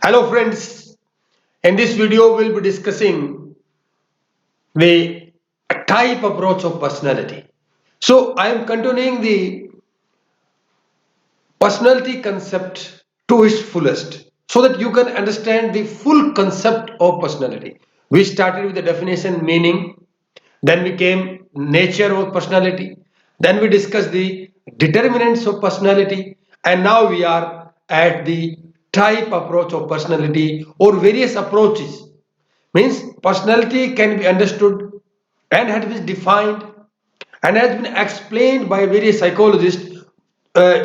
Hello friends, in this video we'll be discussing the type approach of personality. So I am continuing the personality concept to its fullest so that you can understand the full concept of personality. We started with the definition meaning, then we came nature of personality, then we discussed the determinants of personality, and now we are at the type approach of personality or various approaches. Means personality can be understood and has been defined and has been explained by various psychologists uh,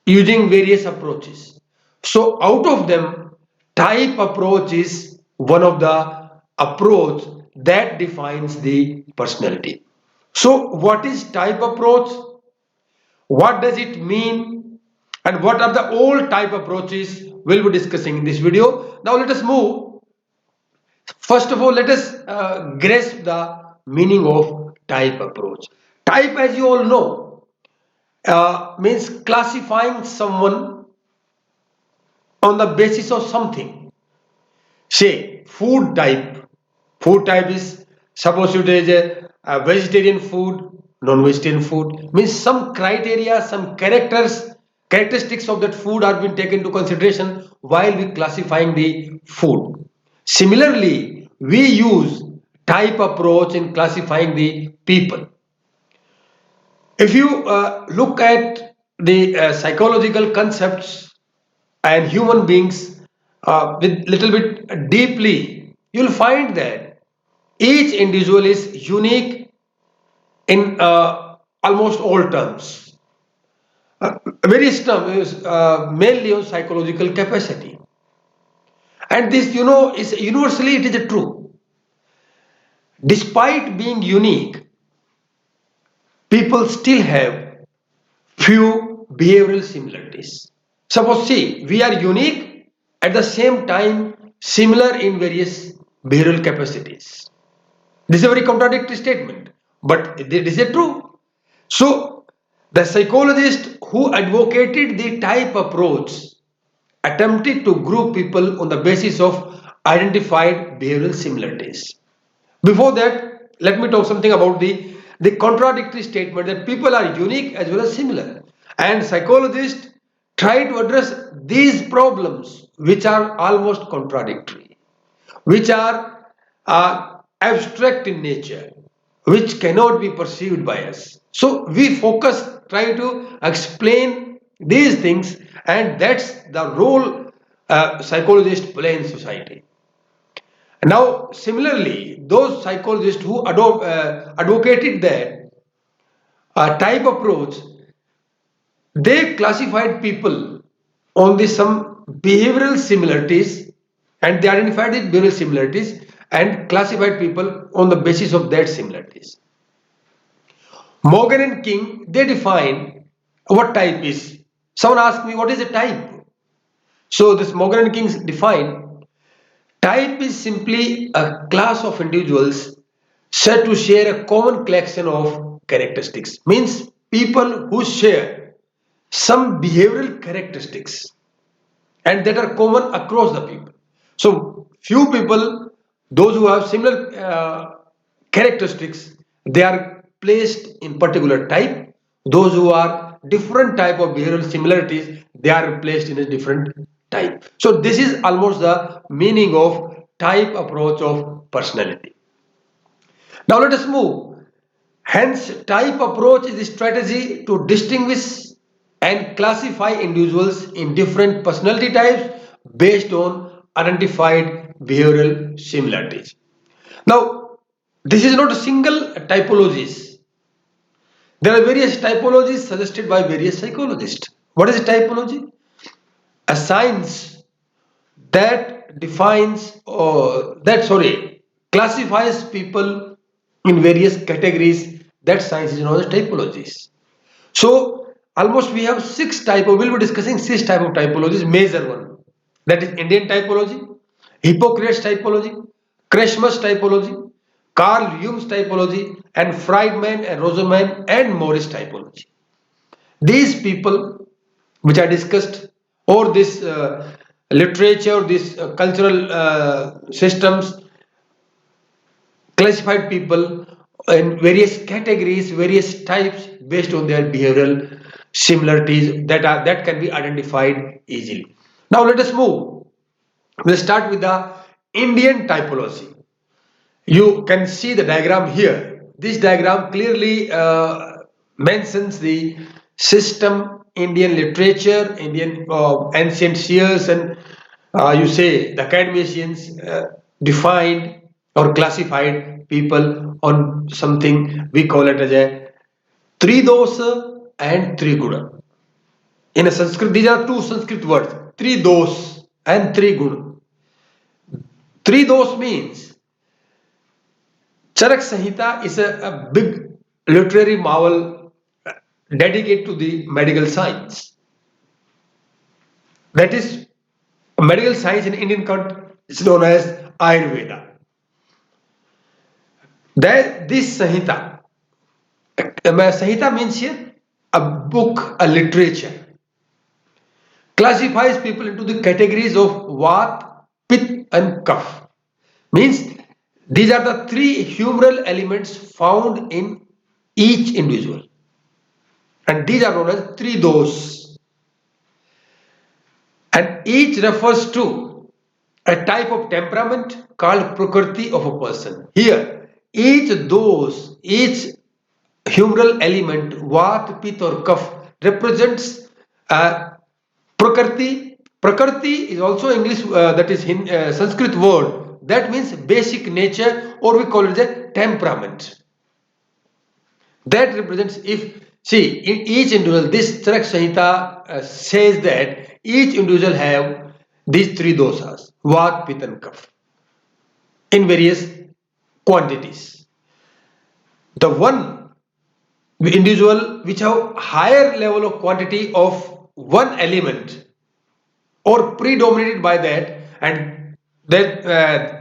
using various approaches. So out of them, type approach is one of the approach that defines the personality. So what is type approach? What does it mean? And what are the old type approaches we'll be discussing in this video. Now let us move. First of all, let us grasp the meaning of type approach. Type, as you all know, means classifying someone on the basis of something. Say food type. Food type is suppose it is a vegetarian food, non-vegetarian food. Means some criteria, some characteristics of that food are being taken into consideration while we classifying the food. Similarly, we use type approach in classifying the people. If you look at the psychological concepts and human beings with little bit deeply, you'll find that each individual is unique in almost all terms. Various terms is mainly on psychological capacity, and this is universally it is a true. Despite being unique, people still have few behavioral similarities. Suppose, see, we are unique at the same time similar in various behavioral capacities. This is a very contradictory statement, but is it true? So, the psychologist who advocated the type approach attempted to group people on the basis of identified behavioral similarities. Before that, let me talk something about the contradictory statement that people are unique as well as similar. And psychologists try to address these problems which are almost contradictory, which are abstract in nature, which cannot be perceived by us. So we try to explain these things, and that's the role psychologists play in society. Now, similarly, those psychologists who advocated that type approach, they classified people on the some behavioral similarities, and they identified the behavioral similarities and classified people on the basis of that similarities. Morgan and King, they define what type is. Someone asked me, what is a type? So this Morgan and King define type is simply a class of individuals said to share a common collection of characteristics. Means people who share some behavioral characteristics and that are common across the people. So few people, those who have similar characteristics, they are placed in particular type. Those who are different type of behavioral similarities, they are placed in a different type. So this is almost the meaning of type approach of personality. Now let us move. Hence, type approach is a strategy to distinguish and classify individuals in different personality types based on identified behavioral similarities. Now, this is not a single typologies. There are various typologies suggested by various psychologists. What is a typology? A science that defines or classifies people in various categories. That science is known as typologies. So almost we have we'll be discussing six type of typologies. Major one, that is Indian typology, Hippocrates typology, Kreshmer's typology, Carl Jung's typology, and Friedman and Rosenman and Morris typology. These people which I discussed, or this literature, these cultural systems classified people in various categories, various types based on their behavioral similarities that can be identified easily. Now let us move. We'll start with the Indian typology. You can see the diagram here. This diagram clearly mentions the system, Indian literature, Indian ancient seers, and you say the academicians defined or classified people on something we call it as a Tridosa and Triguna. In a Sanskrit, these are two Sanskrit words, Tridos and Triguna. Tridos means Charak Samhita is a big literary marvel dedicated to the medical science. That is, medical science in Indian context is known as Ayurveda. This Samhita, Samhita means here a book, a literature, classifies people into the categories of Vat, Pit, and Kaf. Means these are the three humoral elements found in each individual, and these are known as three dos, and each refers to a type of temperament called prakriti of a person. Here each humoral element, vat, pit, or kaf, represents a prakriti is also English, that is Sanskrit word that means basic nature, or we call it a temperament. That represents, if see, in each individual, this Charak Samhita says that each individual have these three dosas, vat, pit, and kaf, in various quantities. The one individual which have higher level of quantity of one element or predominated by that, and that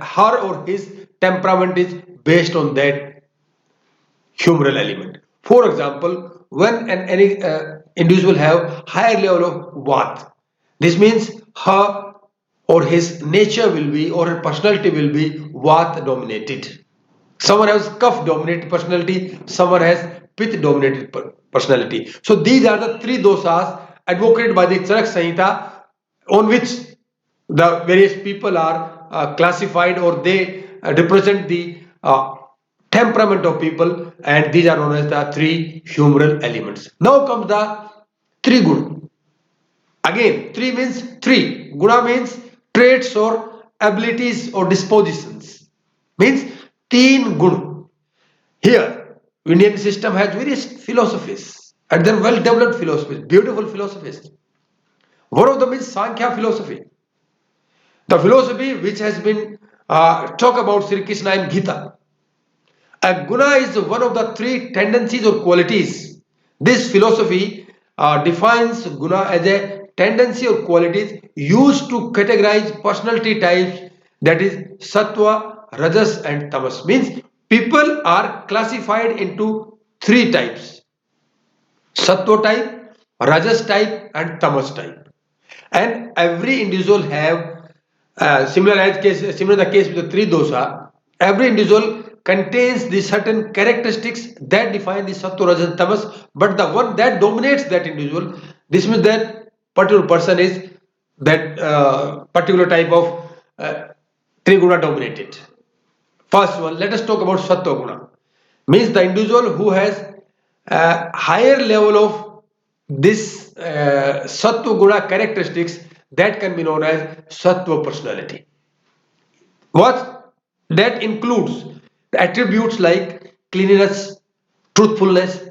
her or his temperament is based on that humoral element. For example, when any individual have higher level of Vat, this means her or his nature will be, or her personality will be Vat dominated. Someone has Kaph dominated personality, someone has Pith dominated personality. So these are the three dosas advocated by the Charak Samhita, on which the various people are classified, or they represent the temperament of people, and these are known as the three humoral elements. Now comes the three guna. Again, three means three. Guna means traits or abilities or dispositions. Means teen gun. Here, Indian system has various philosophies, and they're well developed philosophies, beautiful philosophies. One of them is Sankhya philosophy. The philosophy which has been talk about Sri Krishna in Gita. A guna is one of the three tendencies or qualities. This philosophy defines guna as a tendency or qualities used to categorize personality types, that is sattva, rajas, and tamas. Means people are classified into three types: sattva type, rajas type, and tamas type. And every individual have similar the case with the three dosa. Every individual contains the certain characteristics that define the sattva, rajas, and tamas, but the one that dominates that individual, this means that particular person is that particular type of triguna dominated. First one, let us talk about sattva guna. Means the individual who has a higher level of this sattva guna characteristics, that can be known as sattva personality. What that includes attributes like cleanliness, truthfulness,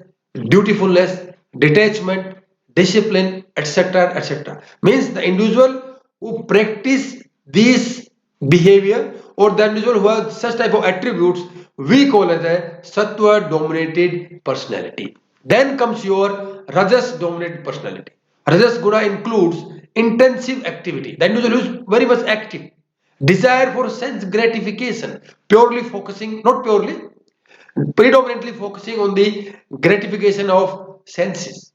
dutifulness, detachment, discipline, etc., etc. Means the individual who practice these behavior, or the individual who has such type of attributes, we call it a sattva dominated personality. Then comes your rajas dominated personality. Rajas guna includes intensive activity. The individual who is very much active, desire for sense gratification, purely focusing, not purely, predominantly focusing on the gratification of senses.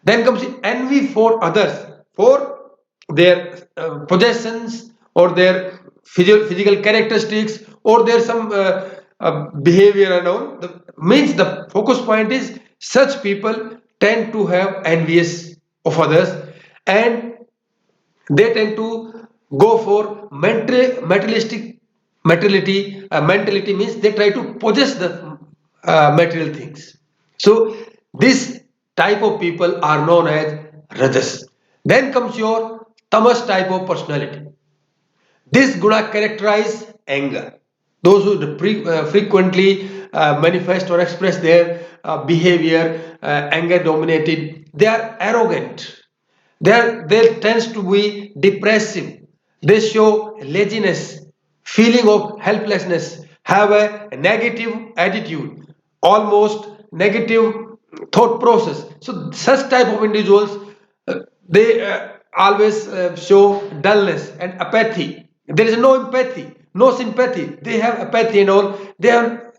Then comes the envy for others, for their possessions or their physical characteristics or their some behavior and all. Means the focus point is such people tend to have envious of others, and they tend to go for materialistic mentality means they try to possess the material things. So this type of people are known as rajas. Then comes your tamas type of personality. This guna characterize anger. Those who frequently manifest or express their behavior anger dominated, they are arrogant. They tends to be depressive. They show laziness, feeling of helplessness, have a negative attitude, almost negative thought process. So such type of individuals, they always show dullness and apathy. There is no empathy, no sympathy. They have apathy and all. They are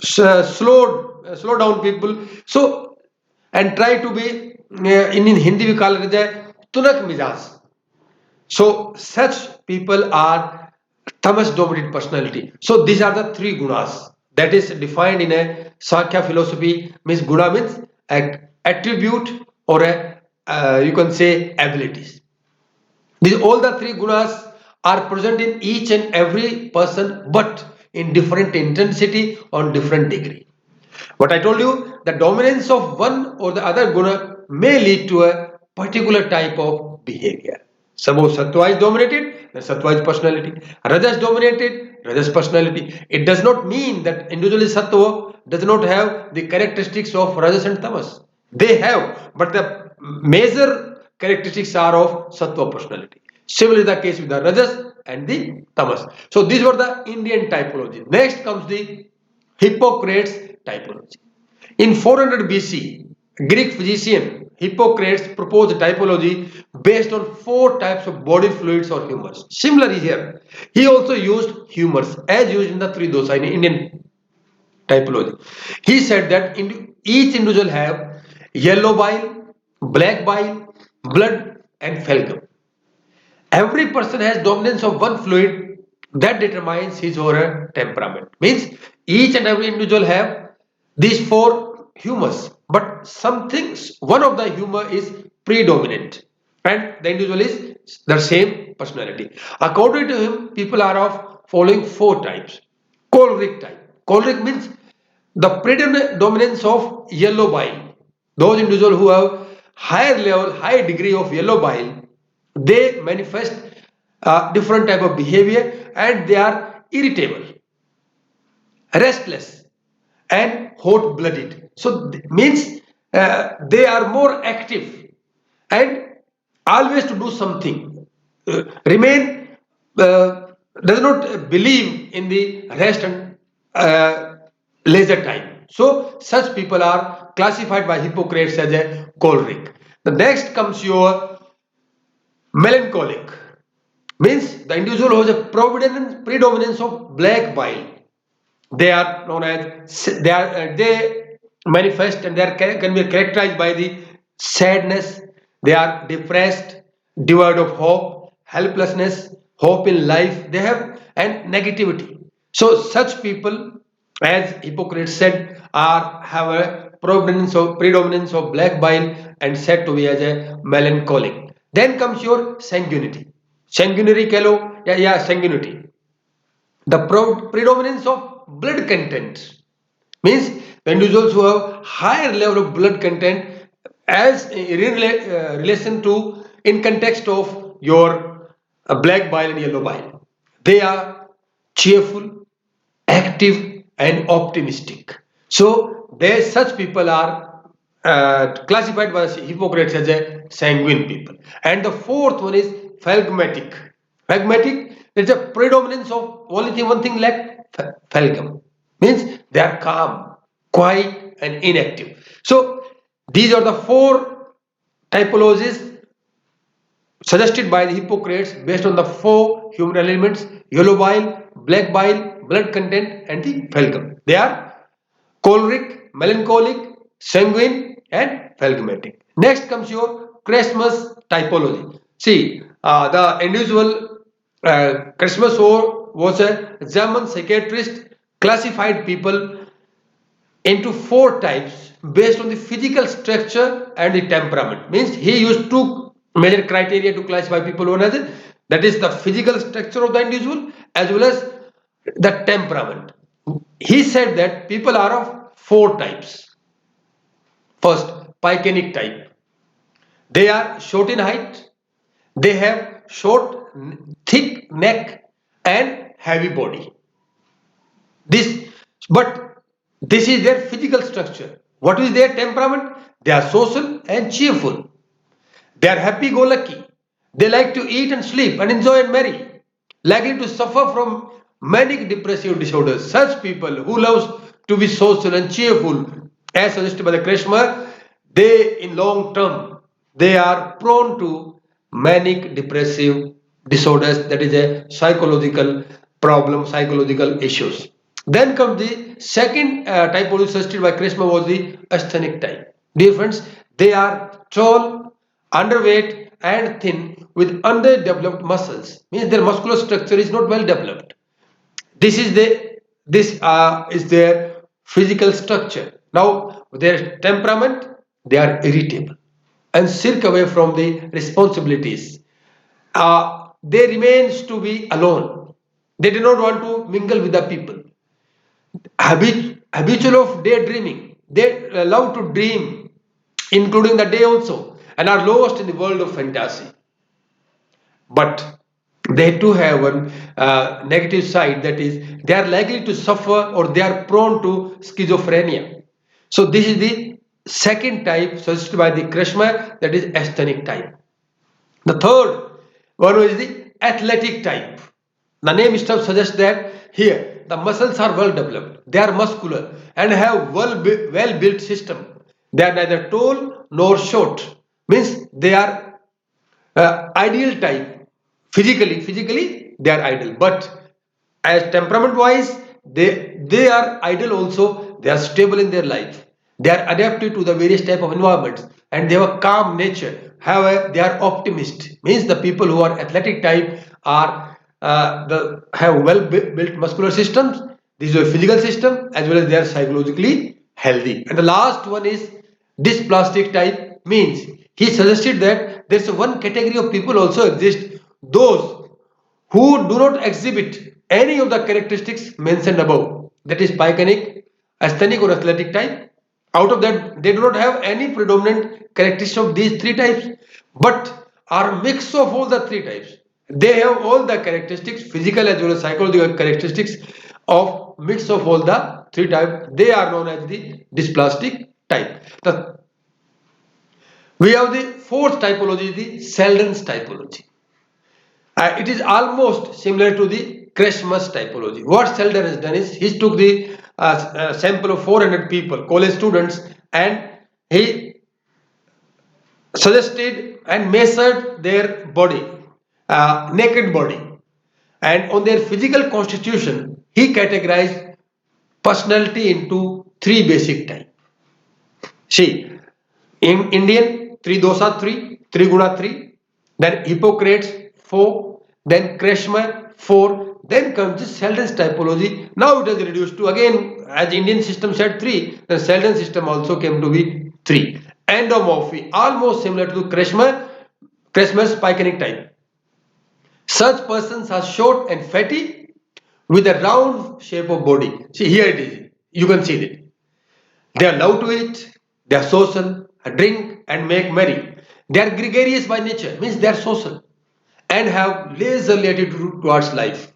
slow down people. So and try to be in Hindi we call it as tunak mizaj. So such people are tamas dominated personality. So these are the three gunas that is defined in a Sakya philosophy. Means guna means a attribute or a you can say abilities. These all the three gunas are present in each and every person, but in different intensity on different degree. What I told you, the dominance of one or the other guna may lead to a particular type of behavior. Suppose sattva is dominated, then sattva is personality. Rajas dominated, rajas personality. It does not mean that individual is sattva does not have the characteristics of rajas and tamas. They have, but the major characteristics are of sattva personality. Similarly, the case with the rajas and the tamas. So these were the Indian typology. Next comes the Hippocrates typology. In 400 BC, Greek physician Hippocrates proposed typology based on four types of body fluids or humors. Similarly here, he also used humors as used in the three dosa in Indian typology. He said that each individual have yellow bile, black bile, blood and phlegm. Every person has dominance of one fluid that determines his or her temperament. Means each and every individual have these four humors, but one of the humor is predominant, and the individual is the same personality. According to him, people are of following four types. Choleric type. Choleric means the predominance of yellow bile. Those individuals who have higher level, high degree of yellow bile, they manifest different type of behavior and they are irritable, restless and hot blooded. So means they are more active and always to do something, remain does not believe in the rest and leisure time. So such people are classified by Hippocrates as a choleric. The next comes your melancholic. Means the individual who has a predominance of black bile. They are known as they manifest and they are can be characterized by the sadness. They are depressed, devoid of hope, helplessness, hope in life. They have and negativity. So such people, as Hippocrates said, are have a predominance of black bile and said to be as a melancholic. Then comes your sanguinity. Sanguinary kalo, yeah, sanguinity. The predominance of blood content means the individuals who have higher level of blood content as in relation to in context of your black bile and yellow bile. They are cheerful, active and optimistic. So they such people are classified by Hippocrates as a sanguine people. And the fourth one is phlegmatic. Phlegmatic, there is a predominance of only thing one thing like phlegm. Means they are calm, quiet and inactive. So these are the four typologies suggested by the Hippocrates based on the four human elements: yellow bile, black bile, blood content, and the phlegm. They are choleric, melancholic, sanguine, and phlegmatic. Next comes your Christmas typology. See, the individual Christmas was a German psychiatrist classified people into four types based on the physical structure and the temperament. Means he used two major criteria to classify people. One is that is the physical structure of the individual as well as the temperament. He said that people are of four types. First, Pycanic type. They are short in height. They have short, thick neck and heavy body. This, but this is their physical structure. What is their temperament? They are social and cheerful. They are happy-go-lucky. They like to eat and sleep and enjoy and marry. Likely to suffer from manic depressive disorders. Such people who loves to be social and cheerful, as suggested by the Krishna, they in long term they are prone to manic depressive disorders. That is a psychological problem, psychological issues. Then comes the second typology suggested by Krishna was the asthenic type. Dear friends, they are tall, underweight and thin with underdeveloped muscles. Means their muscular structure is not well developed. This is their physical structure. Now their temperament, they are irritable and shirk away from the responsibilities. They remains to be alone. They do not want to mingle with the people. Habitual of daydreaming. They love to dream, including the day also, and are lost in the world of fantasy. But they too have one negative side, that is, they are likely to suffer or they are prone to schizophrenia. So this is the second type suggested by the Krishna, that is asthenic type. The third one is the athletic type. The name itself suggests that here the muscles are well developed, they are muscular and have well built system. They are neither tall nor short. Means they are ideal type. Physically they are ideal, but as temperament wise they are ideal also. They are stable in their life. They are adapted to the various type of environments and they have a calm nature. However, they are optimist. Means the people who are athletic type are the have well built muscular systems. This is a physical system as well as they are psychologically healthy. And the last one is dysplastic type. Means he suggested that there is one category of people also exist, those who do not exhibit any of the characteristics mentioned above. That is Pycanic, asthenic or athletic type. Out of that, they do not have any predominant characteristics of these three types, but are mix of all the three types. They have all the characteristics, physical as well as psychological characteristics of mix of all the three types. They are known as the dysplastic type. We have the fourth typology, the Selden's typology. It is almost similar to the Christmas typology. What Selden has done is he took the sample of 400 people, college students, and he suggested and measured their body, naked body, and on their physical constitution, he categorized personality into three basic types. See, in Indian, three dosa, three guna, three, then Hippocrates, four, then Kreshmer, four, then comes the Selden's typology. Now it has reduced to, again, as Indian system said three, the Selden system also came to be three. Endomorphy, almost similar to Kreshmer's Pycanic type. Such persons are short and fatty with a round shape of body. See, here it is. You can see it. They are love to eat, they are social, drink and make merry. They are gregarious by nature, means they are social and have leisurely attitude towards life.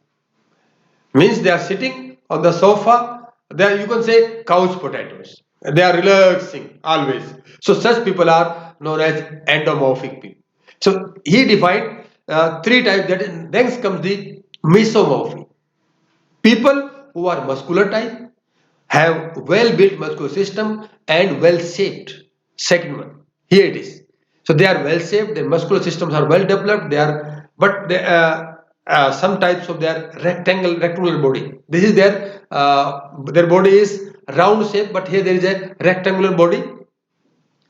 Means they are sitting on the sofa, they are, you can say, couch potatoes. They are relaxing always. So such people are known as endomorphic people. So he defined three types. That is, next comes the mesomorphy. People who are muscular type, have well built muscular system and well shaped. Second one, here it is. So they are well shaped, their muscular systems are well developed. They are, but they, some types of their rectangular body. This is their body is round shape, but here there is a rectangular body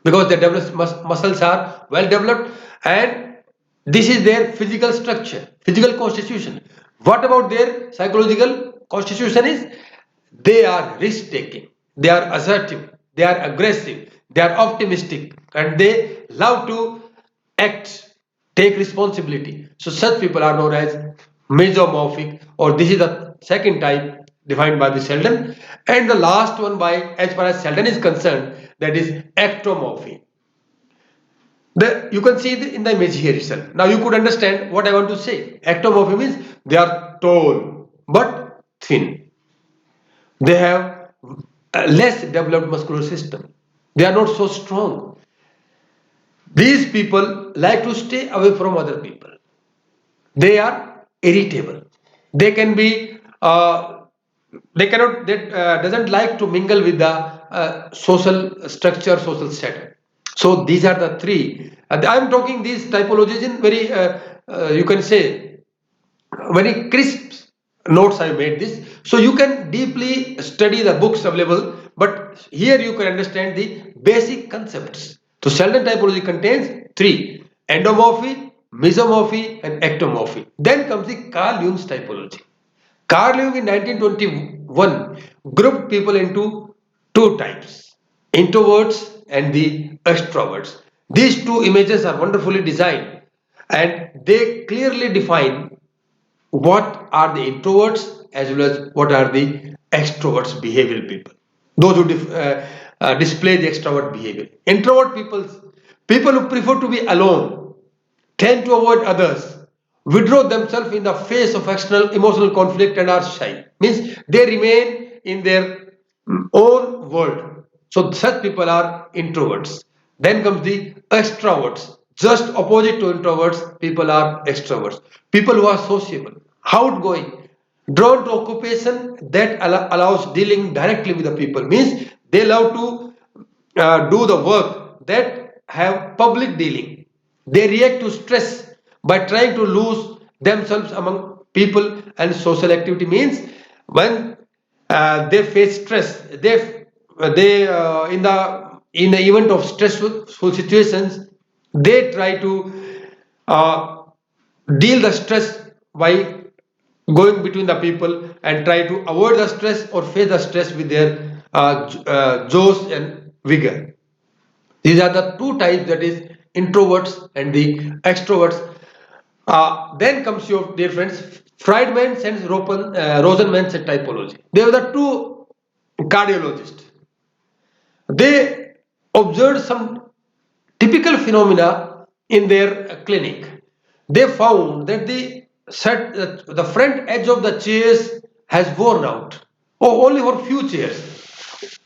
because their muscles are well developed and This is their physical structure, physical constitution. What about their psychological constitution is they are risk taking, they are assertive, they are aggressive, they are optimistic, and they love to act, take responsibility. So such people are known as mesomorphic, or this is the second type defined by the Sheldon. And the last one by as far as Sheldon is concerned, that is ectomorphy. You can see in the image here itself. Now you could understand what I want to say. Ectomorphy means they are tall but thin. They have a less developed muscular system. They are not so strong. These people like to stay away from other people. They are irritable. They can be they cannot they doesn't like to mingle with the social structure, social setup. So these are the three. I am talking these typologies in very you can say very crisp notes. I made this, so you can deeply study the books available. But here you can understand the basic concepts. So Sheldon typology contains three: endomorphy, mesomorphy, and ectomorphy. Then comes the Carl Jung's typology. Carl Jung in 1921 grouped people into two types: introverts and the extroverts. These two images are wonderfully designed, and they clearly define what are the introverts as well as what are the extroverts behavioral people, those who display the extrovert behavior. Introvert people who prefer to be alone, tend to avoid others, withdraw themselves in the face of external emotional conflict, and are shy. Means they remain in their own world. So such people are introverts. Then comes the extroverts. Just opposite to introverts, people are extroverts. People who are sociable, outgoing, drawn to occupation that allows dealing directly with the people. Means they love to do the work that have public dealing. They react to stress by trying to lose themselves among people, and social activity means when they face stress, they in the event of stressful situations, they try to uh, deal the stress by going between the people and try to avoid the stress or face the stress with their josh and vigor. These are the two types, that is introverts and the extroverts. Then comes your dear friends, Friedman's and Rosenman's typology. They were the two cardiologists. They observed some typical phenomena in their clinic. They found that the front edge of the chairs has worn out, or only for few chairs.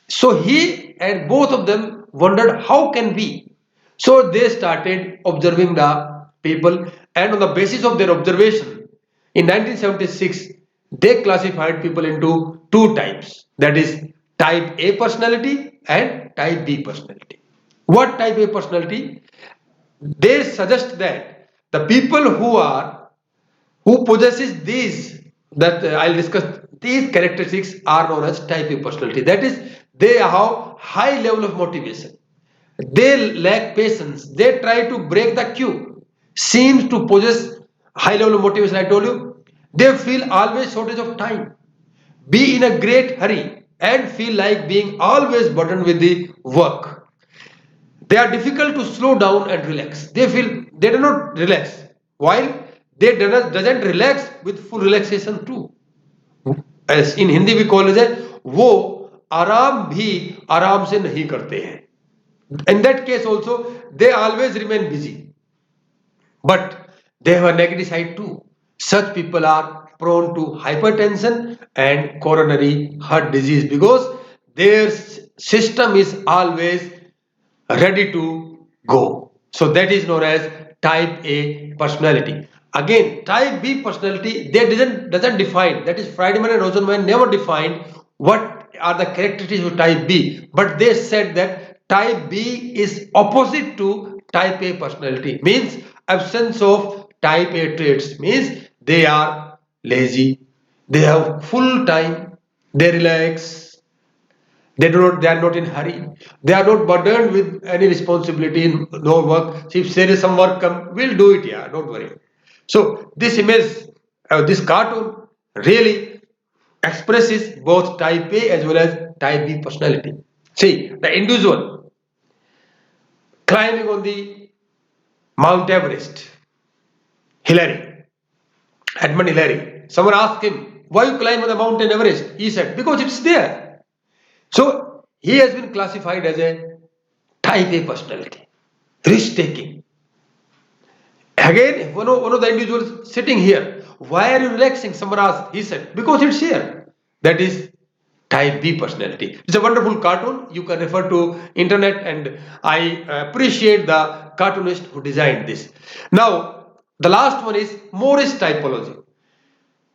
So he and both of them wondered how can be. So they started observing the people, and on the basis of their observation, in 1976, they classified people into two types. That is type A personality and type B personality. What type A personality? They suggest that the people who possesses these, that I'll discuss, these characteristics are known as type A personality. That is, they have high level of motivation, they lack patience, they try to break the queue, seems to possess high level of motivation. I told you, they feel always shortage of time, be in a great hurry, and feel like being always burdened with the work. They are difficult to slow down and relax. They feel they do not relax, while they doesn't relax with full relaxation too. As in Hindi we call it, वो आराम भी आराम से नहीं करते हैं. In that case also, they always remain busy, but they have a negative side too. Such people are prone to hypertension and coronary heart disease because their system is always ready to go. So that is known as type A personality. Again, type B personality, they doesn't define. That is, Friedman and Rosenman never defined what are the characteristics of type B, but they said that type B is opposite to type A personality. Means absence of type A traits, means they are lazy, they have full time, they relax, They are not in hurry. They are not burdened with any responsibility, no work. So if there is some work come, we'll do it, yeah, don't worry. So this image, this cartoon really expresses both type A as well as type B personality. See, the individual climbing on the Mount Everest, Hillary, Edmund Hillary. Someone asked him, why you climb on the Mountain Everest? He said, because it's there. So he has been classified as a type A personality, risk taking. Again, one of the individuals sitting here, why are you relaxing? Someone asked, he said, because it's here. That is type B personality. It's a wonderful cartoon. You can refer to internet, and I appreciate the cartoonist who designed this. Now, the last one is Morris typology.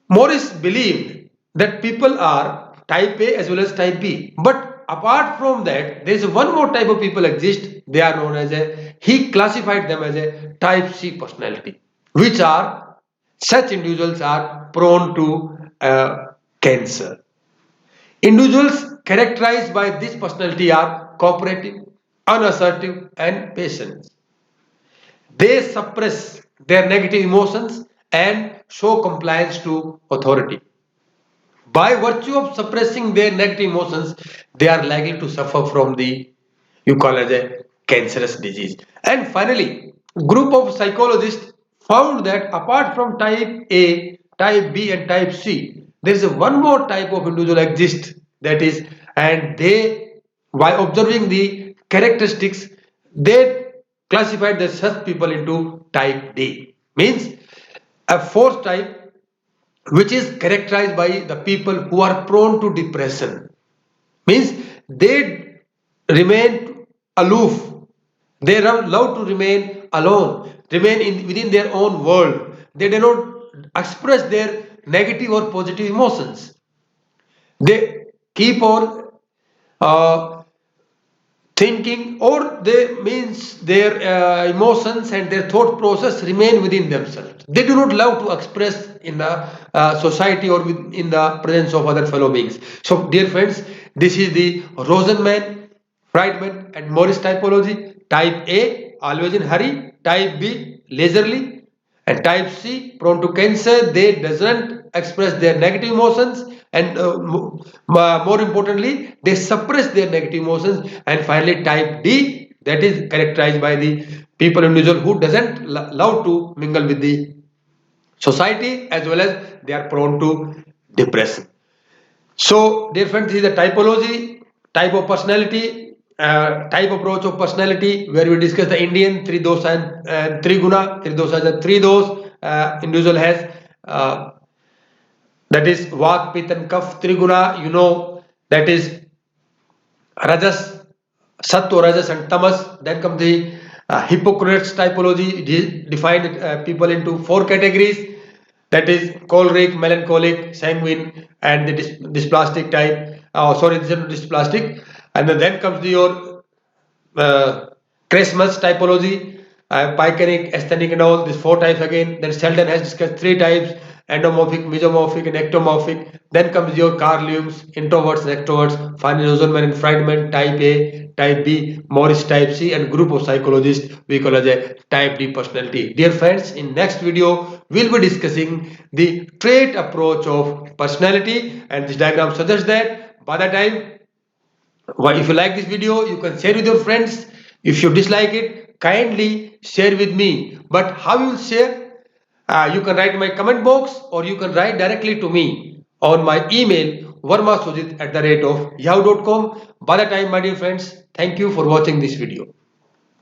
Morris believed that people are type A as well as type B. But apart from that, there is one more type of people exist. They are known as he classified them as a type C personality, which are, such individuals are prone to cancer. Individuals characterized by this personality are cooperative, unassertive, and patient. They suppress their negative emotions and show compliance to authority. By virtue of suppressing their negative emotions, they are likely to suffer from the, you call as a cancerous disease. And finally, group of psychologists found that apart from type A, type B, and type C, there is one more type of individual exists, that is, and they, by observing the characteristics, they classified the such people into type D. Means a fourth type which is characterized by the people who are prone to depression. Means they remain aloof, they love to remain alone, remain within their own world. They do not express their negative or positive emotions. They keep on uh, thinking, or they means their emotions and their thought process remain within themselves. They do not love to express in the society or in the presence of other fellow beings. So dear friends, this is the Rosenman, Friedman and Morris typology. Type A, always in hurry. Type B, leisurely. And type C, prone to cancer. They doesn't express their negative emotions, and more importantly, they suppress their negative emotions. And finally, type D, that is characterized by the people individual who doesn't love to mingle with the society, as well as they are prone to depression. So, dear friends, this is the typology, type of personality, type approach of personality, where we discuss the Indian three dosa and three guna. Three dosas and three dos. Individual has that is Vak, Pit, and Kaf. Triguna, you know, that is Rajas, Sattva, Rajas, and Tamas. Then comes the Hippocrates typology. Defined people into four categories. That is choleric, melancholic, sanguine, and the dysplastic type. Sorry, this is not dysplastic. And then comes your uh, Christmas typology, Pycanic, Asthenic, and all these four types again. Then Sheldon has discussed three types: endomorphic, mesomorphic, and ectomorphic. Then comes your Carl Jung's introverts and extroverts, finally Rosenman and Friedman, type A, type B, Morris type C, and group of psychologists we call as a type D personality. Dear friends, in next video we'll be discussing the trait approach of personality, and this diagram suggests that by the time, well, if you like this video, you can share with your friends. If you dislike it, kindly share with me. But how you will share? You can write in my comment box, or you can write directly to me on my email varmasujit@yahoo.com. By the time, my dear friends, thank you for watching this video.